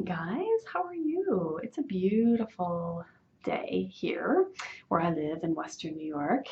guys, how are you? It's a beautiful day here where I live in Western New York,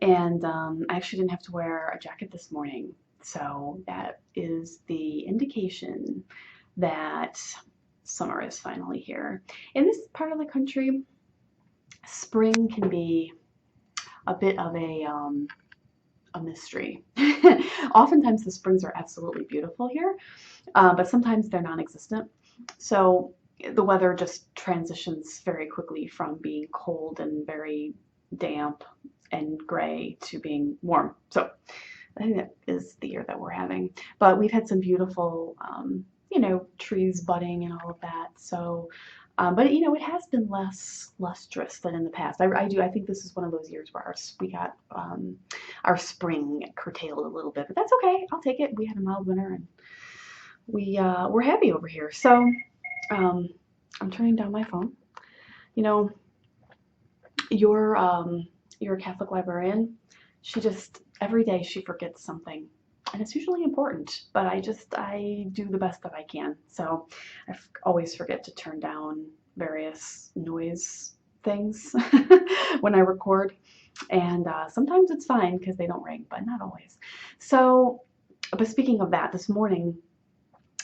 and I actually didn't have to wear a jacket this morning, so that is the indication that summer is finally here. In this part of the country, spring can be a bit of a mystery. Oftentimes the springs are absolutely beautiful here, but sometimes they're non-existent. So the weather just transitions very quickly from being cold and very damp and gray to being warm. So I think that is the year that we're having. But we've had some beautiful, trees budding and all of that. So, but it has been less lustrous than in the past. I think this is one of those years where we got our spring curtailed a little bit, but that's okay. I'll take it. We had a mild winter and we're happy over here. So I'm turning down my phone. You know, you're a Catholic librarian. She just every day she forgets something, and it's usually important. But I do the best that I can. So always forget to turn down various noise things when I record, and sometimes it's fine because they don't ring, but not always. So, but speaking of that, this morning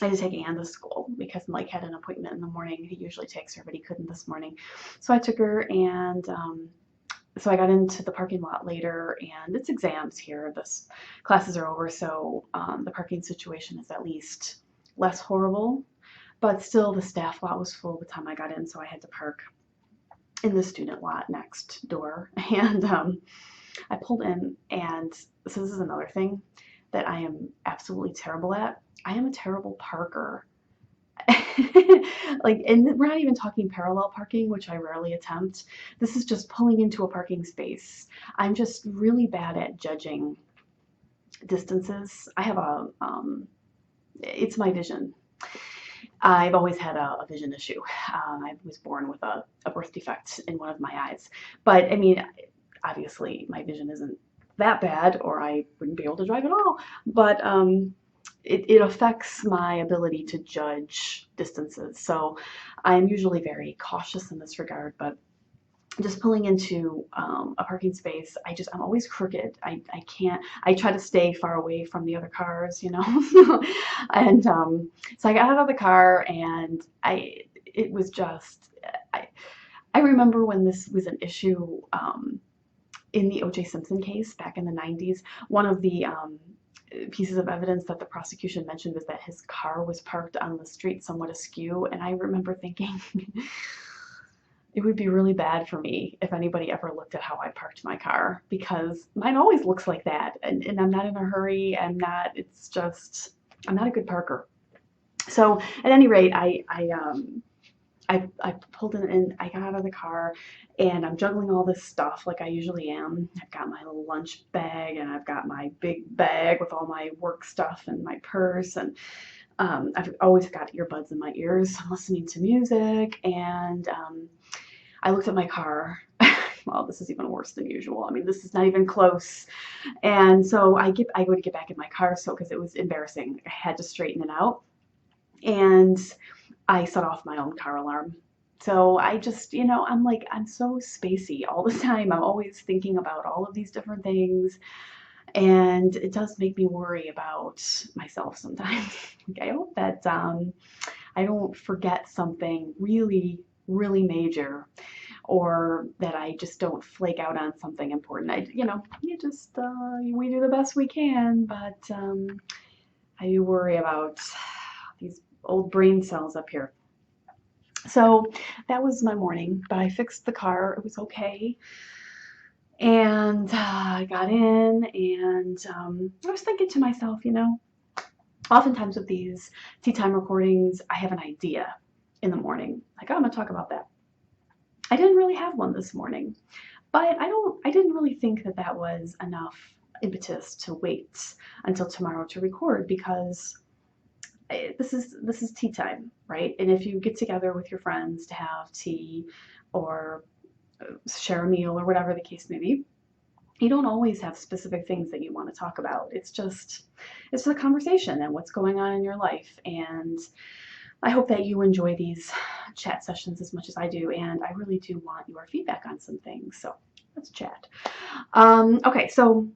I had to take Anne to school because Mike had an appointment in the morning. He usually takes her, but he couldn't this morning. So I took her, and so I got into the parking lot later, and it's exams here. This classes are over, so the parking situation is at least less horrible. But still, the staff lot was full by the time I got in, so I had to park in the student lot next door. And I pulled in, and so this is another thing that I am absolutely terrible at. I am a terrible parker. And we're not even talking parallel parking, which I rarely attempt. This is just pulling into a parking space. I'm just really bad at judging distances. I have it's my vision. I've always had a vision issue. I was born with a birth defect in one of my eyes. But I mean, obviously my vision isn't that bad, or I wouldn't be able to drive at all. But it affects my ability to judge distances. So I'm usually very cautious in this regard, but just pulling into a parking space, I'm always crooked. I can't, I try to stay far away from the other cars, and so I got out of the car, and it was just, I remember when this was an issue in the O.J. Simpson case back in the 90s, one of the pieces of evidence that the prosecution mentioned was that his car was parked on the street somewhat askew, and I remember thinking it would be really bad for me if anybody ever looked at how I parked my car, because mine always looks like that, and I'm not in a hurry. I'm not a good parker. So at any rate, I pulled in and I got out of the car, and I'm juggling all this stuff like I usually am. I've got my little lunch bag, and I've got my big bag with all my work stuff and my purse, and I've always got earbuds in my ears. I'm listening to music, and I looked at my car. Well, this is even worse than usual. I mean, this is not even close. And so I go to get back in my car, because it was embarrassing. I had to straighten it out, and I set off my own car alarm. So I just, I'm so spacey all the time. I'm always thinking about all of these different things, and it does make me worry about myself sometimes. I hope that I don't forget something really, really major, or that I just don't flake out on something important. We do the best we can, but I do worry about these old brain cells up here. So that was my morning, but I fixed the car. It was okay. And I got in, and I was thinking to myself, oftentimes with these tea time recordings, I have an idea in the morning. Like, oh, I'm going to talk about that. I didn't really have one this morning, but I didn't really think that was enough impetus to wait until tomorrow to record, because this is tea time, right? And if you get together with your friends to have tea or share a meal or whatever the case may be, you don't always have specific things that you want to talk about. It's a conversation and what's going on in your life. And I hope that you enjoy these chat sessions as much as I do, and I really do want your feedback on some things, so let's chat. Okay, so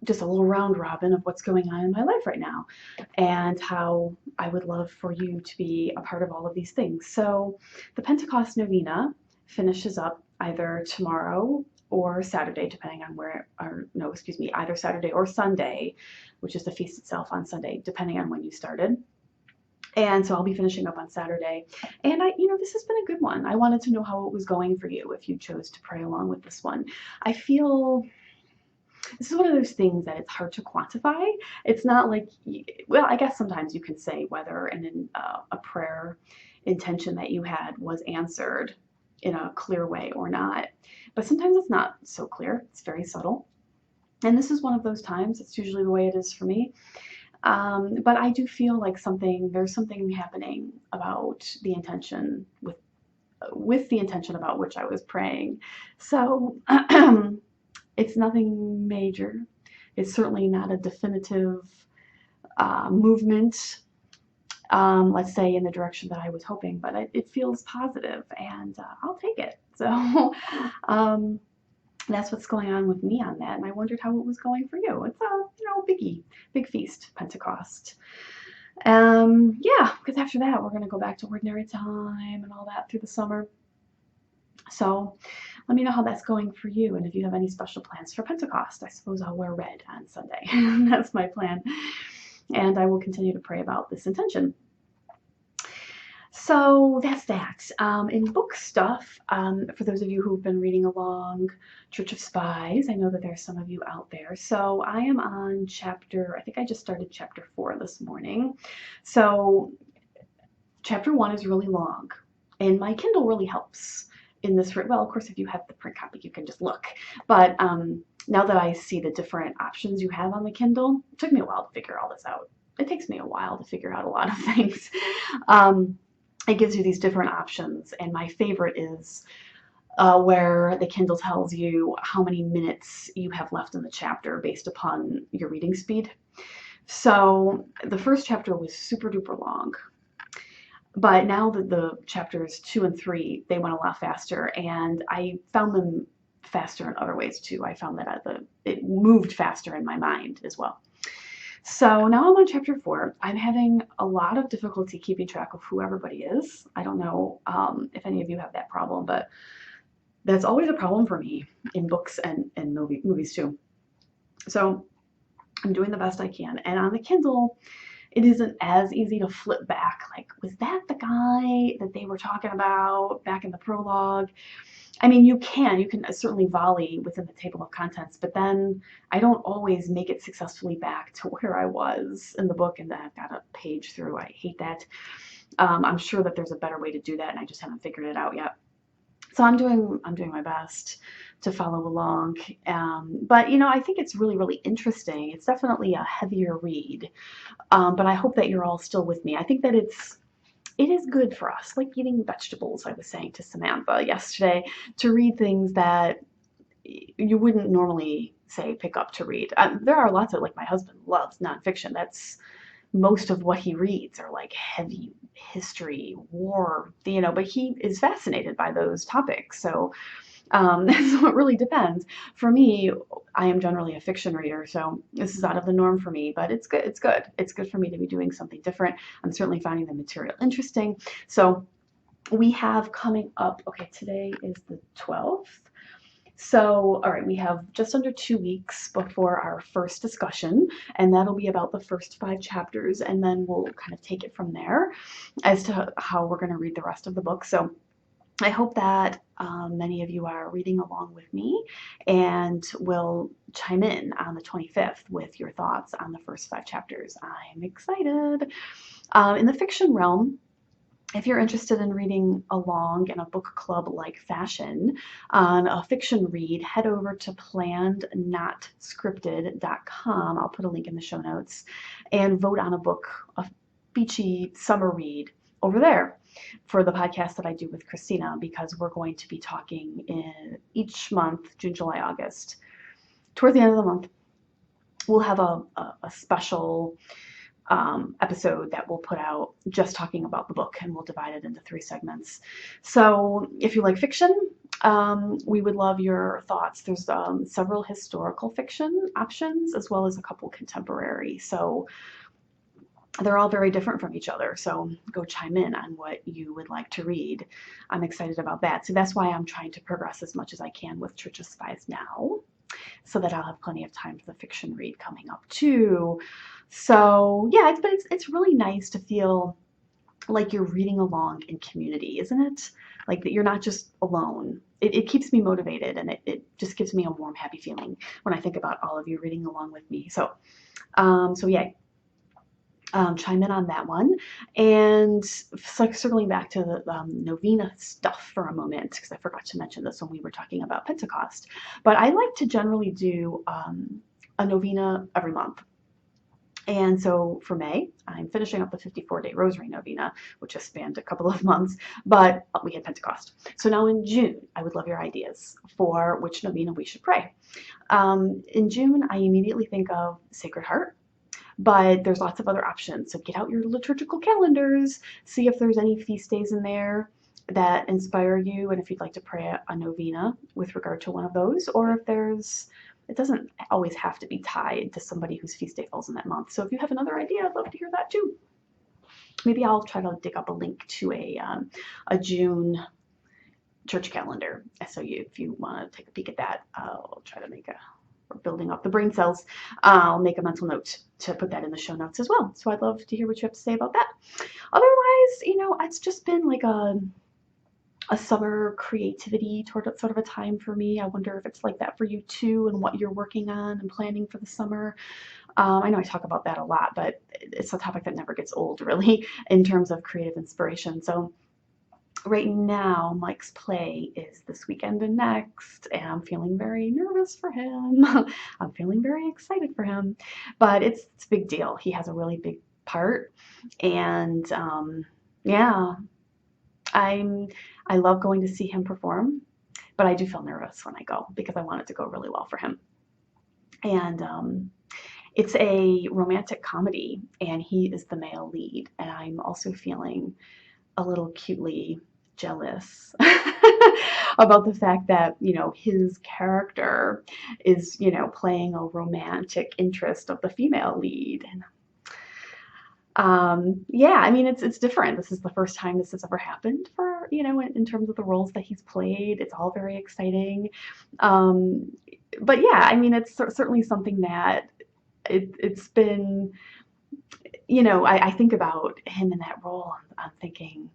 just a little round robin of what's going on in my life right now and how I would love for you to be a part of all of these things. So the Pentecost Novena finishes up either tomorrow or Saturday, depending on either Saturday or Sunday, which is the feast itself on Sunday, depending on when you started. And so I'll be finishing up on Saturday. And this has been a good one. I wanted to know how it was going for you if you chose to pray along with this one. I feel this is one of those things that it's hard to quantify. It's not like, well, I guess sometimes you can say whether a prayer intention that you had was answered in a clear way or not. But sometimes it's not so clear. It's very subtle. And this is one of those times. It's usually the way it is for me. But I do feel like there's something happening about the intention with the intention about which I was praying. So it's nothing major. It's certainly not a definitive movement, let's say, in the direction that I was hoping, but it feels positive, and I'll take it. So that's what's going on with me on that, and I wondered how it was going for you. It's a big feast, Pentecost. Yeah, because after that we're going to go back to ordinary time and all that through the summer. So let me know how that's going for you, and if you have any special plans for Pentecost. I suppose I'll wear red on Sunday. That's my plan, and I will continue to pray about this intention. So that's that. In book stuff, for those of you who've been reading along Church of Spies, I know that there's some of you out there. So I am on I think I just started chapter 4 this morning. So chapter 1 is really long, and my Kindle really helps in this. Well, of course, if you have the print copy, you can just look. But now that I see the different options you have on the Kindle, it took me a while to figure all this out. It takes me a while to figure out a lot of things. It gives you these different options, and my favorite is where the Kindle tells you how many minutes you have left in the chapter based upon your reading speed. So the first chapter was super duper long, but now that the chapters 2 and 3, they went a lot faster, and I found them faster in other ways too. I found that it moved faster in my mind as well. So now I'm on chapter 4. I'm having a lot of difficulty keeping track of who everybody is. I don't know if any of you have that problem, but that's always a problem for me in books and movies too. So I'm doing the best I can. And on the Kindle, it isn't as easy to flip back. Like, was that the guy that they were talking about back in the prologue? I mean, you can certainly volley within the table of contents, but then I don't always make it successfully back to where I was in the book, and then I've got a page through. I hate that. I'm sure that there's a better way to do that, and I just haven't figured it out yet. So I'm doing my best to follow along. But I think it's really, really interesting. It's definitely a heavier read, but I hope that you're all still with me. I think that it is good for us, like eating vegetables, I was saying to Samantha yesterday, to read things that you wouldn't normally, say, pick up to read. There are lots of, like, my husband loves nonfiction. That's most of what he reads are like heavy history, war, but he is fascinated by those topics. So so it really depends. For me, I am generally a fiction reader, so this is out of the norm for me, but it's good. It's good. It's good for me to be doing something different. I'm certainly finding the material interesting. So we have coming up, okay, today is the 12th. So, all right, we have just under 2 weeks before our first discussion, and that'll be about the first 5 chapters, and then we'll kind of take it from there as to how we're going to read the rest of the book. So I hope that many of you are reading along with me and will chime in on the 25th with your thoughts on the first 5 chapters. I'm excited. In the fiction realm, if you're interested in reading along in a book club-like fashion on a fiction read, head over to plannednotscripted.com. I'll put a link in the show notes, and vote on a book, a beachy summer read over there for the podcast that I do with Christina, because we're going to be talking in each month, June, July, August. Towards the end of the month, we'll have a special episode that we'll put out just talking about the book, and we'll divide it into 3 segments. So if you like fiction, we would love your thoughts. There's several historical fiction options as well as a couple contemporary. So they're all very different from each other. So go chime in on what you would like to read. I'm excited about that. So that's why I'm trying to progress as much as I can with Church of Spies now, so that I'll have plenty of time for the fiction read coming up too. So yeah, it's really nice to feel like you're reading along in community, isn't it? Like that you're not just alone. It keeps me motivated, and it just gives me a warm, happy feeling when I think about all of you reading along with me. So yeah, chime in on that one. And circling back to the novena stuff for a moment, because I forgot to mention this when we were talking about Pentecost, but I like to generally do a novena every month. And so for May, I'm finishing up the 54-day Rosary Novena, which has spanned a couple of months, but we had Pentecost. So now in June, I would love your ideas for which novena we should pray. In June, I immediately think of Sacred Heart, but there's lots of other options. So get out your liturgical calendars, see if there's any feast days in there that inspire you, and if you'd like to pray a novena with regard to one of those, or if there's, it doesn't always have to be tied to somebody whose feast day falls in that month. So if you have another idea, I'd love to hear that too. Maybe I'll try to dig up a link to a June church calendar. So if you want to take a peek at that, I'll try to make we're building up the brain cells. I'll make a mental note to put that in the show notes as well. So I'd love to hear what you have to say about that. Otherwise, it's just been like a summer creativity sort of a time for me. I wonder if it's like that for you too, and what you're working on and planning for the summer. I know I talk about that a lot, but it's a topic that never gets old, really, in terms of creative inspiration. So right now, Mike's play is this weekend and next, and I'm feeling very nervous for him. I'm feeling very excited for him, but it's a big deal. He has a really big part, and yeah, I love going to see him perform, but I do feel nervous when I go because I want it to go really well for him. And it's a romantic comedy, and he is the male lead, and I'm also feeling a little cutely jealous about the fact that, his character is, playing a romantic interest of the female lead. And yeah, I mean, it's different. This is the first time this has ever happened for, in terms of the roles that he's played. It's all very exciting. But yeah, I mean, it's certainly something that it's been, I think about him in that role. I'm thinking,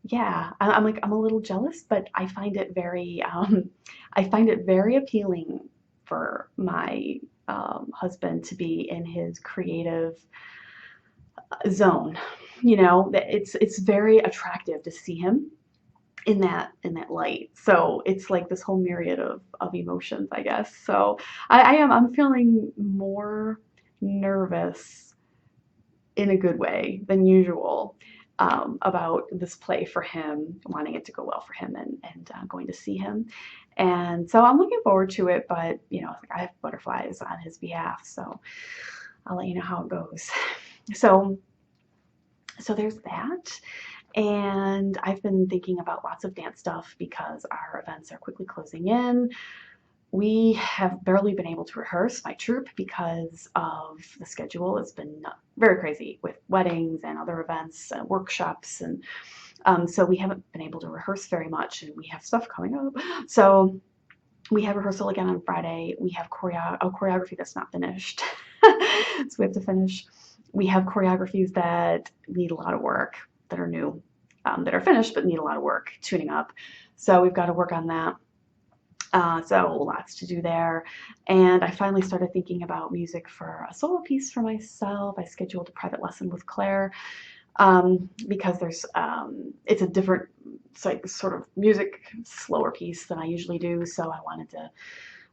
yeah, I'm a little jealous, but I find it very appealing for my husband to be in his creative zone. It's very attractive to see him in that light. So it's like this whole myriad of emotions, I guess. So I'm feeling more nervous in a good way than usual about this play for him, wanting it to go well for him, and going to see him. And so I'm looking forward to it, but I have butterflies on his behalf, so I'll let you know how it goes. So there's that. And I've been thinking about lots of dance stuff because our events are quickly closing in. We have barely been able to rehearse my troupe because of the schedule. It's been very crazy with weddings and other events and workshops. And so we haven't been able to rehearse very much, and we have stuff coming up. So we have rehearsal again on Friday. We have choreography that's not finished. So we have to finish. We have choreographies that need a lot of work, that are new, that are finished but need a lot of work tuning up. So we've got to work on that. So lots to do there. And I finally started thinking about music for a solo piece for myself. I scheduled a private lesson with Claire because it's a different sort of music, slower piece than I usually do. So I wanted to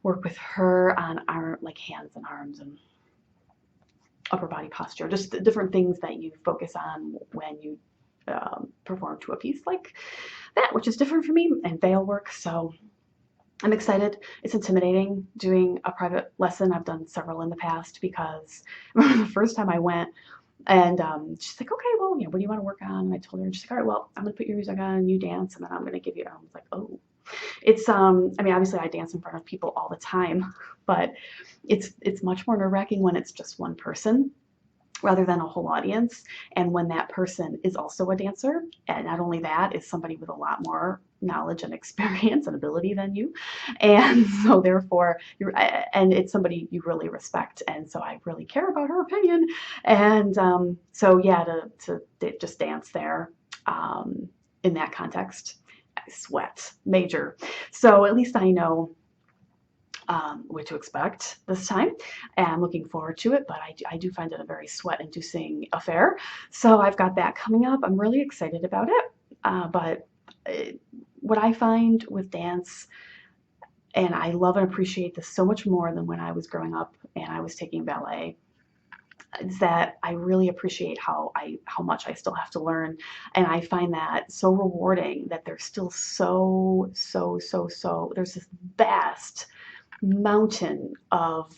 work with her on our hands and arms and upper body posture, just different things that you focus on when you perform to a piece like that, which is different for me, and veil work. So I'm excited. It's intimidating doing a private lesson. I've done several in the past because I remember the first time I went, And she's like, okay, well, what do you want to work on? And I told her, and she's like, all right, well, I'm gonna put your music on and you dance, and then I'm gonna give you. I was like, oh, it's I mean, obviously I dance in front of people all the time, but it's much more nerve-wracking when it's just one person rather than a whole audience. And when that person is also a dancer, and not only that, is somebody with a lot more knowledge and experience and ability than you. And so therefore, and it's somebody you really respect. And so I really care about her opinion. And so yeah, to just dance there in that context, I sweat major. So at least I know what to expect this time, and I'm looking forward to it. But I do find it a very sweat-inducing affair, so I've got that coming up. I'm really excited about it. But what I find with dance, and I love and appreciate this so much more than when I was growing up and I was taking ballet, is that I really appreciate how much I still have to learn, and I find that so rewarding that there's still so there's this vast mountain of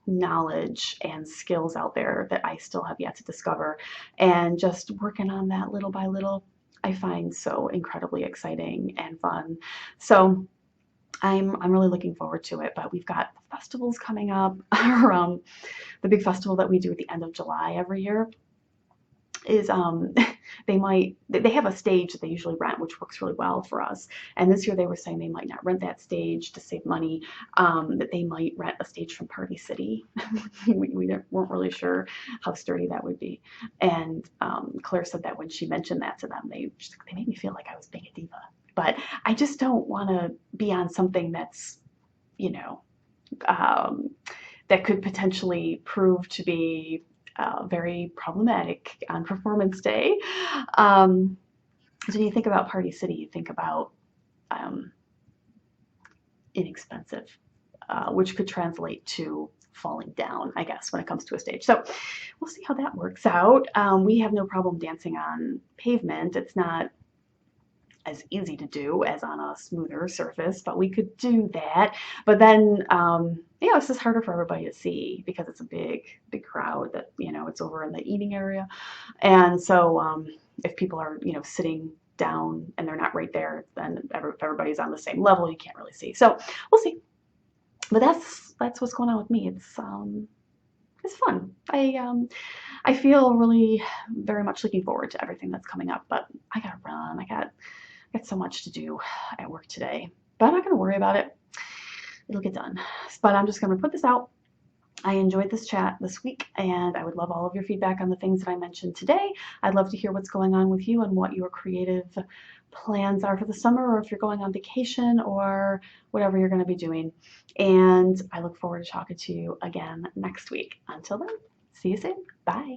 knowledge and skills out there that I still have yet to discover. And just working on that little by little, I find so incredibly exciting and fun. So I'm really looking forward to it. But we've got festivals coming up. The big festival that we do at the end of July every year is they have a stage that they usually rent, which works really well for us. And this year they were saying they might not rent that stage to save money, that they might rent a stage from Party City. We weren't really sure how sturdy that would be. And Claire said that when she mentioned that to them, they made me feel like I was being a diva. But I just don't want to be on something that's, you know, that could potentially prove to be very problematic on performance day. Um, so when you think about Party City, you think about um, inexpensive, which could translate to falling down, I guess, when it comes to a stage. So we'll see how that works out. We have no problem dancing on pavement. It's not as easy to do as on a smoother surface, but we could do that. But then, it's just harder for everybody to see because it's a big crowd that, it's over in the eating area. And so if people are, sitting down and they're not right there, then if everybody's on the same level, you can't really see. So we'll see. But that's what's going on with me. It's fun. I feel really very much looking forward to everything that's coming up, but I gotta run. I got so much to do at work today, but I'm not going to worry about it. It'll get done. But I'm just going to put this out. I enjoyed this chat this week, and I would love all of your feedback on the things that I mentioned today. I'd love to hear what's going on with you and what your creative plans are for the summer, or if you're going on vacation or whatever you're going to be doing. And I look forward to talking to you again next week. Until then, see you soon. Bye.